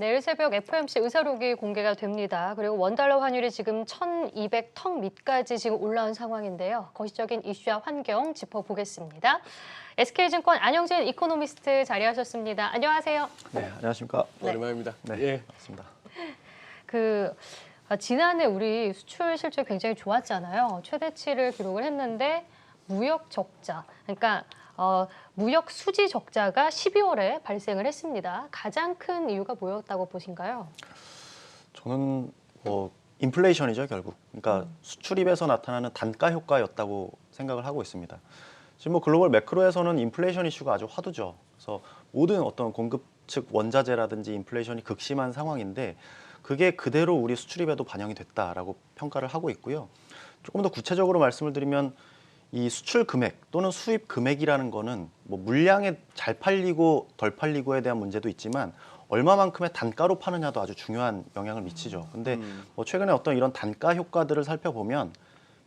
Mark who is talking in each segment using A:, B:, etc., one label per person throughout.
A: 내일 새벽 FOMC 의사록이 공개가 됩니다. 그리고 원달러 환율이 지금 1,200턱 밑까지 지금 올라온 상황인데요. 거시적인 이슈와 환경 짚어보겠습니다. SK증권 안영진 이코노미스트 자리하셨습니다. 안녕하세요.
B: 네, 안녕하십니까.
C: 오랜만입니다.
B: 네,
C: 예.
B: 반갑습니다.
A: 지난해 우리 수출 실적 굉장히 좋았잖아요. 최대치를 기록을 했는데 무역 적자, 그러니까 무역 수지 적자가 12월에 발생을 했습니다. 가장 큰 이유가 뭐였다고 보신가요?
B: 저는 인플레이션이죠, 결국. 그러니까 수출입에서 나타나는 단가 효과였다고 생각을 하고 있습니다. 지금 글로벌 매크로에서는 인플레이션 이슈가 아주 화두죠. 그래서 모든 어떤 공급 측 원자재라든지 인플레이션이 극심한 상황인데 그게 그대로 우리 수출입에도 반영이 됐다라고 평가를 하고 있고요. 조금 더 구체적으로 말씀을 드리면 이 수출 금액 또는 수입 금액이라는 거는 뭐 물량에 잘 팔리고 덜 팔리고에 대한 문제도 있지만 얼마만큼의 단가로 파느냐도 아주 중요한 영향을 미치죠. 근데 최근에 어떤 이런 단가 효과들을 살펴보면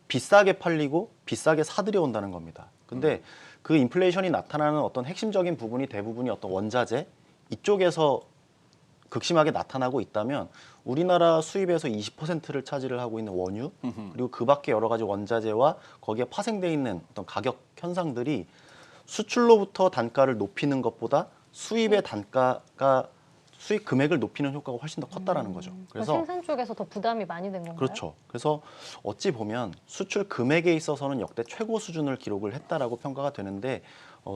B: 비싸게 팔리고 비싸게 사들여온다는 겁니다. 근데 그 인플레이션이 나타나는 어떤 핵심적인 부분이 대부분이 어떤 원자재 이쪽에서 극심하게 나타나고 있다면 우리나라 수입에서 20%를 차지를 하고 있는 원유 그리고 그 밖에 여러 가지 원자재와 거기에 파생돼 있는 어떤 가격 현상들이 수출로부터 단가를 높이는 것보다 수입의 단가가 수입 금액을 높이는 효과가 훨씬 더 컸다라는 거죠. 그래서
A: 생산 쪽에서 더 부담이 많이 된 건가요?
B: 그렇죠. 그래서 어찌 보면 수출 금액에 있어서는 역대 최고 수준을 기록을 했다라고 평가가 되는데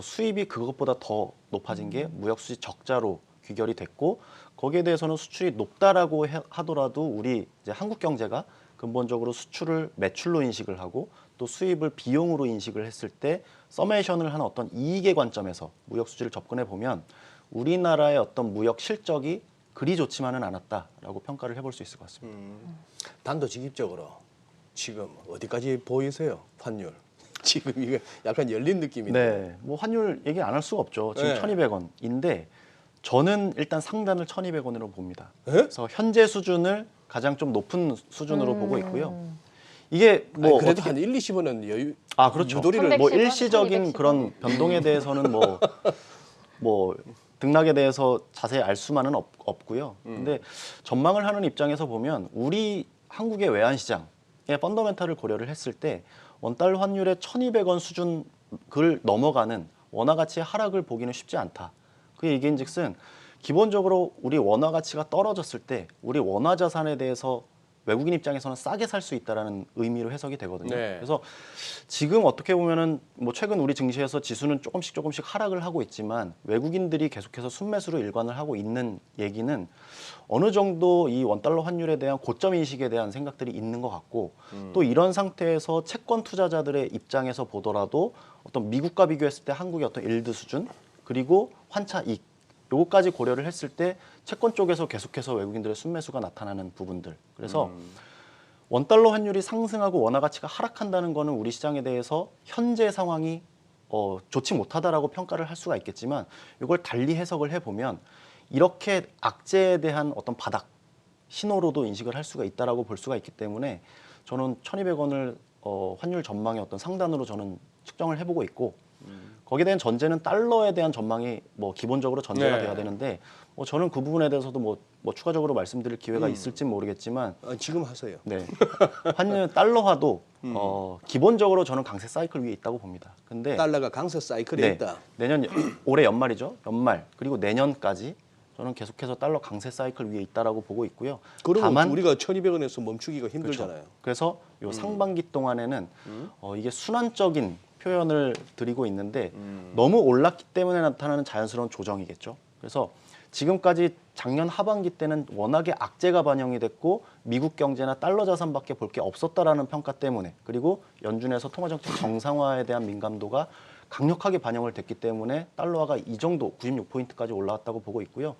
B: 수입이 그것보다 더 높아진 게 무역 수지 적자로 귀결이 됐고 거기에 대해서는 수출이 높다라고 하더라도 우리 이제 한국 경제가 근본적으로 수출을 매출로 인식을 하고 또 수입을 비용으로 인식을 했을 때 서메이션을 하는 어떤 이익의 관점에서 무역 수지를 접근해 보면 우리나라의 어떤 무역 실적이 그리 좋지만은 않았다라고 평가를 해볼 수 있을 것 같습니다.
C: 단도직입적으로 지금 어디까지 보이세요? 환율. 지금 이게 약간 열린 느낌인데.
B: 네, 뭐 환율 얘기 안 할 수가 없죠. 지금
C: 네.
B: 1,200원인데 저는 일단 상단을 1,200원으로 봅니다.
C: 에?
B: 그래서 현재 수준을 가장 좀 높은 수준으로 보고 있고요. 이게 뭐
C: 아니, 그래도
B: 어떻게
C: 한 1, 20원은 여유.
B: 그렇죠.
C: 유도리를
A: 310원,
B: 일시적인
A: 1210원.
B: 그런 변동에 대해서는 뭐 등락에 대해서 자세히 알 수만은 없고요. 근데 전망을 하는 입장에서 보면 우리 한국의 외환 시장의 펀더멘탈을 고려를 했을 때 원달러 환율의 1,200원 수준을 넘어가는 원화 가치의 하락을 보기는 쉽지 않다. 그 얘기인즉슨 기본적으로 우리 원화 가치가 떨어졌을 때 우리 원화 자산에 대해서 외국인 입장에서는 싸게 살 수 있다라는 의미로 해석이 되거든요.
C: 네.
B: 그래서 지금 어떻게 보면은 뭐 최근 우리 증시에서 지수는 조금씩 하락을 하고 있지만 외국인들이 계속해서 순매수로 일관을 하고 있는 얘기는 어느 정도 이 원달러 환율에 대한 고점 인식에 대한 생각들이 있는 것 같고 또 이런 상태에서 채권 투자자들의 입장에서 보더라도 어떤 미국과 비교했을 때 한국의 어떤 일드 수준 그리고 환차 이익 요거까지 고려를 했을 때 채권 쪽에서 계속해서 외국인들의 순매수가 나타나는 부분들. 그래서 원달러 환율이 상승하고 원화 가치가 하락한다는 거는 우리 시장에 대해서 현재 상황이 좋지 못하다라고 평가를 할 수가 있겠지만 이걸 달리 해석을 해보면 이렇게 악재에 대한 어떤 바닥 신호로도 인식을 할 수가 있다라고 볼 수가 있기 때문에 저는 1,200원을 환율 전망의 어떤 상단으로 저는 측정을 해보고 있고 거기에 대한 전제는 달러에 대한 전망이 뭐 기본적으로 전제가
C: 네.
B: 돼야 되는데 저는 그 부분에 대해서도 뭐 추가적으로 말씀드릴 기회가 있을지 모르겠지만
C: 지금 하세요.
B: 네 환율 달러화도 기본적으로 저는 강세 사이클 위에 있다고 봅니다. 근데
C: 달러가 강세 사이클에
B: 네,
C: 있다.
B: 내년 올해 연말이죠. 연말 그리고 내년까지 저는 계속해서 달러 강세 사이클 위에 있다라고 보고 있고요.
C: 그러면
B: 다만
C: 우리가 1,200원에서 멈추기가 힘들잖아요.
B: 그래서 요 상반기 동안에는 이게 순환적인 표현을 드리고 있는데 너무 올랐기 때문에 나타나는 자연스러운 조정이겠죠. 그래서 지금까지 작년 하반기 때는 워낙에 악재가 반영이 됐고 미국 경제나 달러 자산밖에 볼 게 없었다라는 평가 때문에 그리고 연준에서 통화정책 정상화에 대한 민감도가 강력하게 반영을 됐기 때문에 달러화가 이 정도 96포인트까지 올라왔다고 보고 있고요.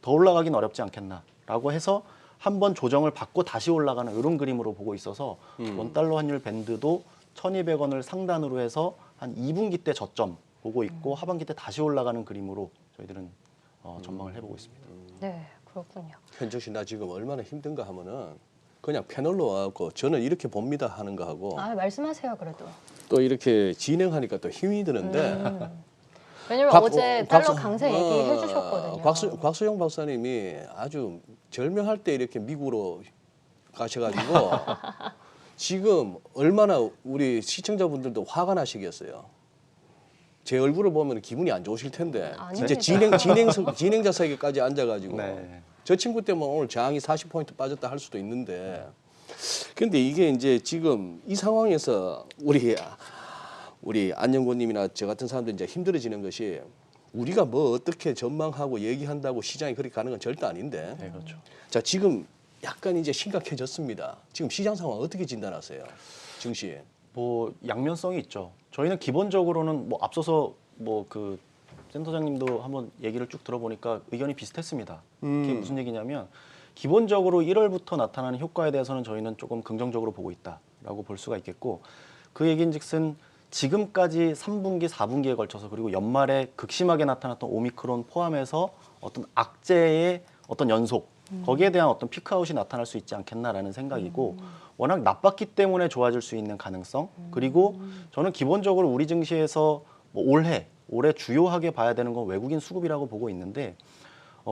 B: 더 올라가긴 어렵지 않겠나라고 해서 한번 조정을 받고 다시 올라가는 이런 그림으로 보고 있어서 원달러 환율 밴드도 1,200원을 상단으로 해서 한 2분기 때 저점 보고 있고 하반기 때 다시 올라가는 그림으로 저희들은 전망을 해보고 있습니다.
A: 네, 그렇군요.
C: 현정 씨 나 지금 얼마나 힘든가 하면은 그냥 패널로 와갖고 저는 이렇게 봅니다 하는 거 하고
A: 말씀하세요, 그래도.
C: 또 이렇게 진행하니까 또 힘이 드는데
A: 왜냐면 어제 달러 강세 얘기해 주셨거든요.
C: 곽수영 박사님이 아주 절명할 때 이렇게 미국으로 가셔가지고 지금 얼마나 우리 시청자분들도 화가 나시겠어요. 제 얼굴을 보면 기분이 안 좋으실 텐데
A: 아닙니다.
C: 진짜 진행자석에까지 앉아가지고
B: 네.
C: 저 친구 때문에 오늘 저항이 40포인트 빠졌다 할 수도 있는데 근데 이게 이제 지금 이 상황에서 우리 안영권님이나 저 같은 사람들이 이제 힘들어지는 것이 우리가 뭐 어떻게 전망하고 얘기한다고 시장이 그렇게 가는 건 절대 아닌데
B: 네, 그렇죠.
C: 자 지금 약간 이제 심각해졌습니다. 지금 시장 상황 어떻게 진단하세요? 증시.
B: 뭐 양면성이 있죠. 저희는 기본적으로는 뭐 앞서서 뭐 그 센터장님도 한번 얘기를 쭉 들어보니까 의견이 비슷했습니다. 그게 무슨 얘기냐면 기본적으로 1월부터 나타나는 효과에 대해서는 저희는 조금 긍정적으로 보고 있다라고 볼 수가 있겠고 그 얘기인즉슨 지금까지 3분기, 4분기에 걸쳐서 그리고 연말에 극심하게 나타났던 오미크론 포함해서 어떤 악재의 어떤 연속 거기에 대한 어떤 피크아웃이 나타날 수 있지 않겠나라는 생각이고 워낙 나빴기 때문에 좋아질 수 있는 가능성 그리고 저는 기본적으로 우리 증시에서 뭐 올해 주요하게 봐야 되는 건 외국인 수급이라고 보고 있는데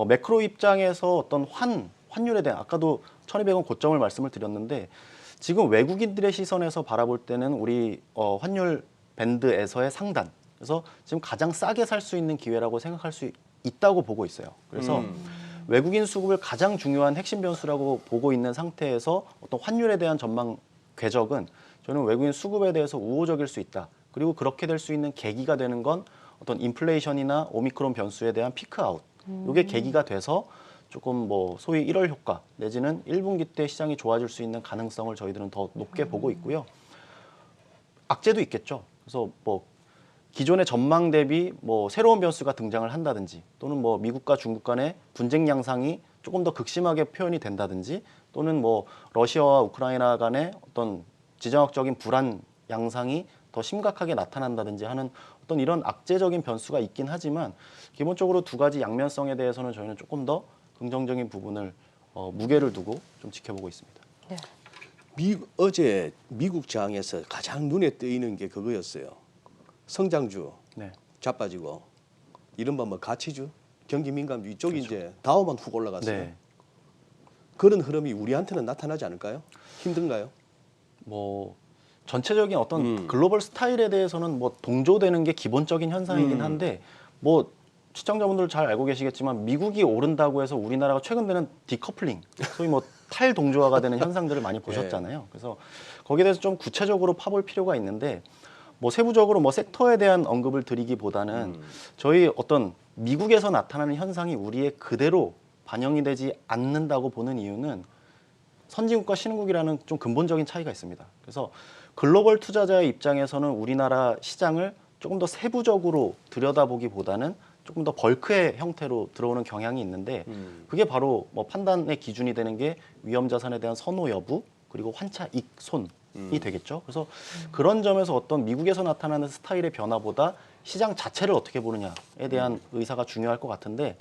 B: 매크로 입장에서 어떤 환율에 대한 아까도 1,200원 고점을 말씀을 드렸는데 지금 외국인들의 시선에서 바라볼 때는 우리 환율 밴드에서의 상단 그래서 지금 가장 싸게 살 수 있는 기회라고 생각할 수 있다고 보고 있어요. 그래서 외국인 수급을 가장 중요한 핵심 변수라고 보고 있는 상태에서 어떤 환율에 대한 전망 궤적은 저는 외국인 수급에 대해서 우호적일 수 있다. 그리고 그렇게 될 수 있는 계기가 되는 건 어떤 인플레이션이나 오미크론 변수에 대한 피크아웃. 이게 계기가 돼서 조금 뭐 소위 1월 효과 내지는 1분기 때 시장이 좋아질 수 있는 가능성을 저희들은 더 높게 보고 있고요. 악재도 있겠죠. 그래서 뭐 기존의 전망 대비 뭐 새로운 변수가 등장을 한다든지 또는 뭐 미국과 중국 간의 분쟁 양상이 조금 더 극심하게 표현이 된다든지 또는 뭐 러시아와 우크라이나 간의 어떤 지정학적인 불안 양상이 더 심각하게 나타난다든지 하는 어떤 이런 악재적인 변수가 있긴 하지만 기본적으로 두 가지 양면성에 대해서는 저희는 조금 더 긍정적인 부분을 무게를 두고 좀 지켜보고 있습니다.
A: 네.
C: 어제 미국 장에서 가장 눈에 띄는 게 그거였어요. 성장주
B: 네.
C: 자빠지고 이른바 뭐 가치주, 경기 민감주 이쪽이 이제 다우만 훅 올라갔어요.
B: 네.
C: 그런 흐름이 우리한테는 나타나지 않을까요? 힘든가요?
B: 뭐 전체적인 어떤 글로벌 스타일에 대해서는 뭐 동조되는 게 기본적인 현상이긴 한데 뭐 시청자분들 잘 알고 계시겠지만 미국이 오른다고 해서 우리나라가 최근 되는 디커플링, 소위 뭐 탈동조화가 되는 현상들을 많이 보셨잖아요. 그래서 거기에 대해서 좀 구체적으로 파볼 필요가 있는데 뭐 세부적으로 뭐 섹터에 대한 언급을 드리기보다는 저희 어떤 미국에서 나타나는 현상이 우리에 그대로 반영이 되지 않는다고 보는 이유는 선진국과 신흥국이라는 좀 근본적인 차이가 있습니다. 그래서 글로벌 투자자의 입장에서는 우리나라 시장을 조금 더 세부적으로 들여다보기보다는 조금 더 벌크의 형태로 들어오는 경향이 있는데 그게 바로 뭐 판단의 기준이 되는 게 위험 자산에 대한 선호 여부 그리고 환차 익손이 되겠죠. 그래서 그런 점에서 어떤 미국에서 나타나는 스타일의 변화보다 시장 자체를 어떻게 보느냐에 대한 의사가 중요할 것 같은데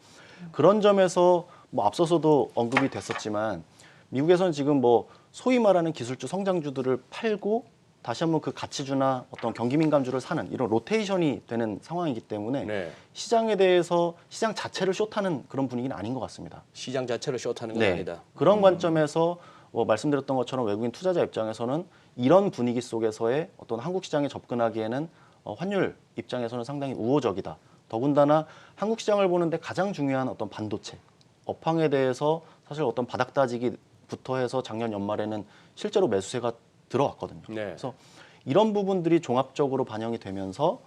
B: 그런 점에서 뭐 앞서서도 언급이 됐었지만 미국에서는 지금 뭐 소위 말하는 기술주 성장주들을 팔고 다시 한번 그 가치주나 어떤 경기 민감주를 사는 이런 로테이션이 되는 상황이기 때문에
C: 네.
B: 시장에 대해서 시장 자체를 숏하는 그런 분위기는 아닌 것 같습니다.
C: 시장 자체를 숏하는 건
B: 네.
C: 아니다.
B: 그런 관점에서 뭐 말씀드렸던 것처럼 외국인 투자자 입장에서는 이런 분위기 속에서의 어떤 한국 시장에 접근하기에는 환율 입장에서는 상당히 우호적이다. 더군다나 한국 시장을 보는데 가장 중요한 어떤 반도체, 업황에 대해서 사실 어떤 바닥 다지기부터 해서 작년 연말에는 실제로 매수세가 들어왔거든요.
C: 네.
B: 그래서 이런 부분들이 종합적으로 반영이 되면서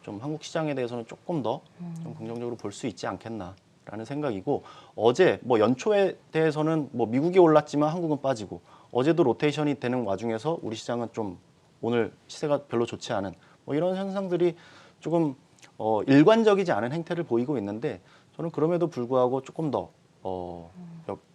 B: 좀 한국 시장에 대해서는 조금 더 좀 긍정적으로 볼 수 있지 않겠나라는 생각이고 어제 뭐 연초에 대해서는 뭐 미국이 올랐지만 한국은 빠지고 어제도 로테이션이 되는 와중에서 우리 시장은 좀 오늘 시세가 별로 좋지 않은 뭐 이런 현상들이 조금 일관적이지 않은 행태를 보이고 있는데 저는 그럼에도 불구하고 조금 더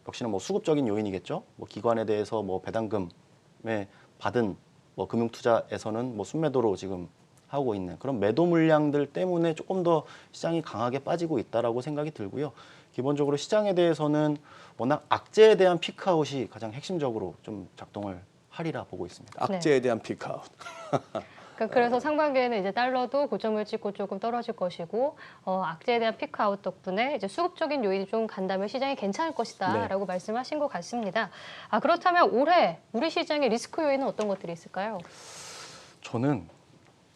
B: 역시나 뭐 수급적인 요인이겠죠. 뭐 기관에 대해서 뭐 배당금에 받은 뭐 금융투자에서는 뭐 순매도로 지금 하고 있는 그런 매도 물량들 때문에 조금 더 시장이 강하게 빠지고 있다라고 생각이 들고요. 기본적으로 시장에 대해서는 워낙 악재에 대한 피크아웃이 가장 핵심적으로 좀 작동을 하리라 보고 있습니다.
C: 악재에 대한 피크아웃.
A: 그래서 상반기에는 이제 달러도 고점을 찍고 조금 떨어질 것이고 악재에 대한 피크아웃 덕분에 이제 수급적인 요인이 좀 간다면 시장이 괜찮을 것이다라고 말씀하신 것 같습니다. 그렇다면 올해 우리 시장의 리스크 요인은 어떤 것들이 있을까요?
B: 저는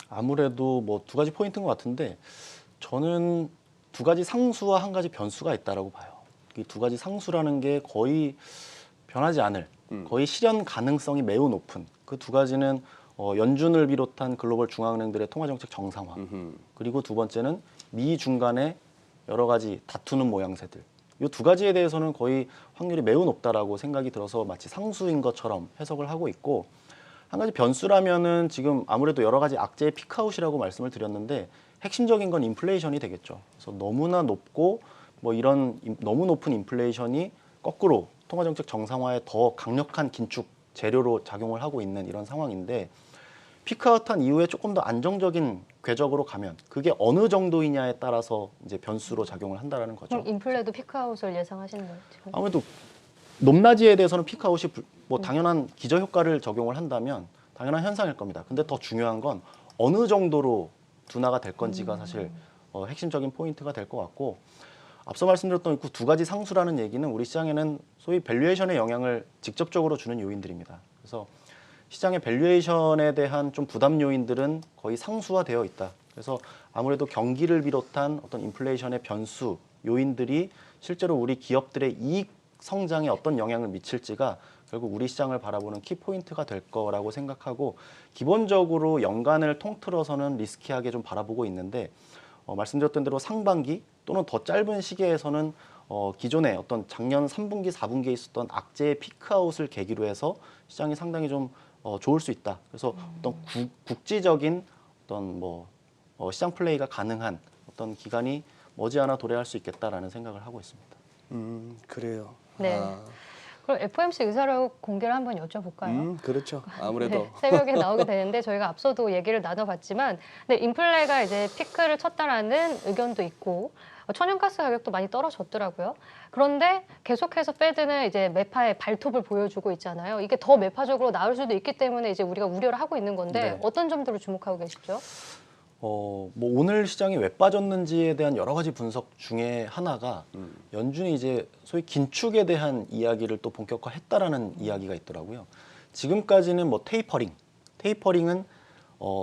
B: 아무래도 뭐 두 가지 포인트인 것 같은데 저는 두 가지 상수와 한 가지 변수가 있다라고 봐요. 이 두 가지 상수라는 게 거의 변하지 않을, 거의 실현 가능성이 매우 높은 그 두 가지는 연준을 비롯한 글로벌 중앙은행들의 통화정책 정상화, 그리고 두 번째는 미 중간에 여러 가지 다투는 모양새들. 이 두 가지에 대해서는 거의 확률이 매우 높다라고 생각이 들어서 마치 상수인 것처럼 해석을 하고 있고, 한 가지 변수라면은 지금 아무래도 여러 가지 악재의 피크아웃이라고 말씀을 드렸는데 핵심적인 건 인플레이션이 되겠죠. 그래서 너무나 높고 뭐 이런 너무 높은 인플레이션이 거꾸로 통화정책 정상화에 더 강력한 긴축 재료로 작용을 하고 있는 이런 상황인데, 피크아웃한 이후에 조금 더 안정적인 궤적으로 가면 그게 어느 정도이냐에 따라서 이제 변수로 작용을 한다라는 거죠.
A: 그럼 인플레도 피크아웃을 예상하시는 거예요, 지금?
B: 아무래도 높낮이에 대해서는 피크아웃이 뭐 당연한 기저효과를 적용을 한다면 당연한 현상일 겁니다. 근데 더 중요한 건 어느 정도로 둔화가 될 건지가 사실 핵심적인 포인트가 될 것 같고, 앞서 말씀드렸던 그 두 가지 상수라는 얘기는 우리 시장에는 소위 밸류에이션의 영향을 직접적으로 주는 요인들입니다. 그래서 시장의 밸류에이션에 대한 좀 부담 요인들은 거의 상수화되어 있다. 그래서 아무래도 경기를 비롯한 어떤 인플레이션의 변수 요인들이 실제로 우리 기업들의 이익 성장에 어떤 영향을 미칠지가 결국 우리 시장을 바라보는 키포인트가 될 거라고 생각하고, 기본적으로 연간을 통틀어서는 리스키하게 좀 바라보고 있는데, 말씀드렸던 대로 상반기 또는 더 짧은 시기에서는 기존에 어떤 작년 3분기, 4분기에 있었던 악재의 피크아웃을 계기로 해서 시장이 상당히 좀 좋을 수 있다. 그래서 어떤 국지적인 어떤 뭐 시장 플레이가 가능한 어떤 기간이 머지않아 도래할 수 있겠다라는 생각을 하고 있습니다.
C: 그래요.
A: 네. 그럼 FOMC 의사록 공개를 한번 여쭤볼까요?
C: 그렇죠. 아무래도
A: 네, 새벽에 나오게 되는데 저희가 앞서도 얘기를 나눠봤지만, 네, 인플레가 이제 피크를 쳤다라는 의견도 있고 천연가스 가격도 많이 떨어졌더라고요. 그런데 계속해서 페드는 이제 매파의 발톱을 보여주고 있잖아요. 이게 더 매파적으로 나올 수도 있기 때문에 이제 우리가 우려를 하고 있는 건데
B: 네.
A: 어떤 점들을 주목하고 계시죠?
B: 뭐 오늘 시장이 왜 빠졌는지에 대한 여러 가지 분석 중에 하나가 연준이 이제 소위 긴축에 대한 이야기를 또 본격화했다라는 이야기가 있더라고요. 지금까지는 뭐 테이퍼링은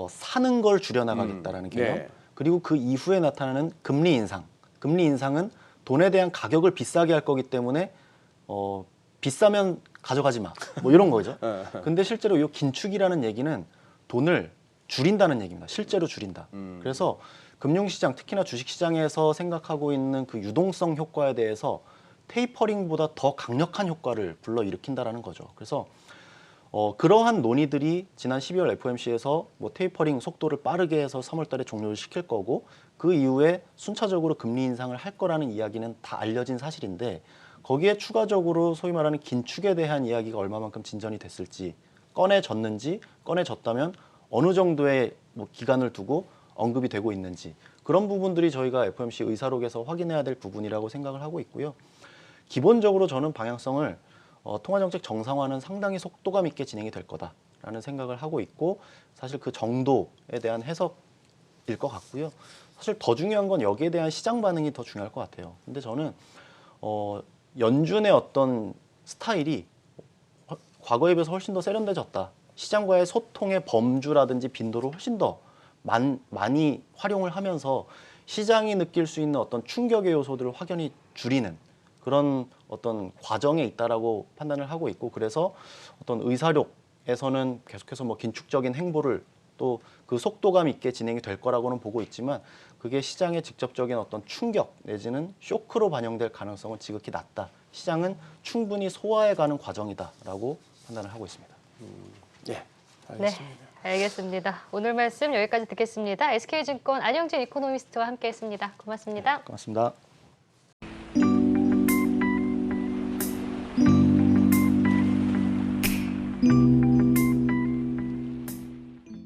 B: 사는 걸 줄여나가겠다라는 개념,
C: 네.
B: 그리고 그 이후에 나타나는 금리 인상은 돈에 대한 가격을 비싸게 할 거기 때문에 비싸면 가져가지 마, 뭐 이런 거죠. 근데 실제로 이 긴축이라는 얘기는 돈을 줄인다는 얘기입니다. 실제로 줄인다. 그래서 금융시장, 특히나 주식시장에서 생각하고 있는 그 유동성 효과에 대해서 테이퍼링보다 더 강력한 효과를 불러일으킨다라는 거죠. 그래서 그러한 논의들이 지난 12월 FOMC에서 뭐 테이퍼링 속도를 빠르게 해서 3월 달에 종료를 시킬 거고, 그 이후에 순차적으로 금리 인상을 할 거라는 이야기는 다 알려진 사실인데, 거기에 추가적으로 소위 말하는 긴축에 대한 이야기가 얼마만큼 진전이 됐을지, 꺼내졌다면 어느 정도의 뭐 기간을 두고 언급이 되고 있는지, 그런 부분들이 저희가 FOMC 의사록에서 확인해야 될 부분이라고 생각을 하고 있고요. 기본적으로 저는 방향성을 통화정책 정상화는 상당히 속도감 있게 진행이 될 거다라는 생각을 하고 있고, 사실 그 정도에 대한 해석일 것 같고요. 사실 더 중요한 건 여기에 대한 시장 반응이 더 중요할 것 같아요. 근데 저는 연준의 어떤 스타일이 과거에 비해서 훨씬 더 세련돼졌다. 시장과의 소통의 범주라든지 빈도를 훨씬 더 많이 활용을 하면서 시장이 느낄 수 있는 어떤 충격의 요소들을 확연히 줄이는 그런 어떤 과정에 있다라고 판단을 하고 있고, 그래서 어떤 의사록에서는 계속해서 뭐 긴축적인 행보를 또 그 속도감 있게 진행이 될 거라고는 보고 있지만, 그게 시장의 직접적인 어떤 충격 내지는 쇼크로 반영될 가능성은 지극히 낮다. 시장은 충분히 소화해가는 과정이다라고 판단을 하고 있습니다.
C: 네.
A: 네, 알겠습니다. 오늘 말씀 여기까지 듣겠습니다. SK증권 안영진 이코노미스트와 함께했습니다. 고맙습니다.
B: 고맙습니다.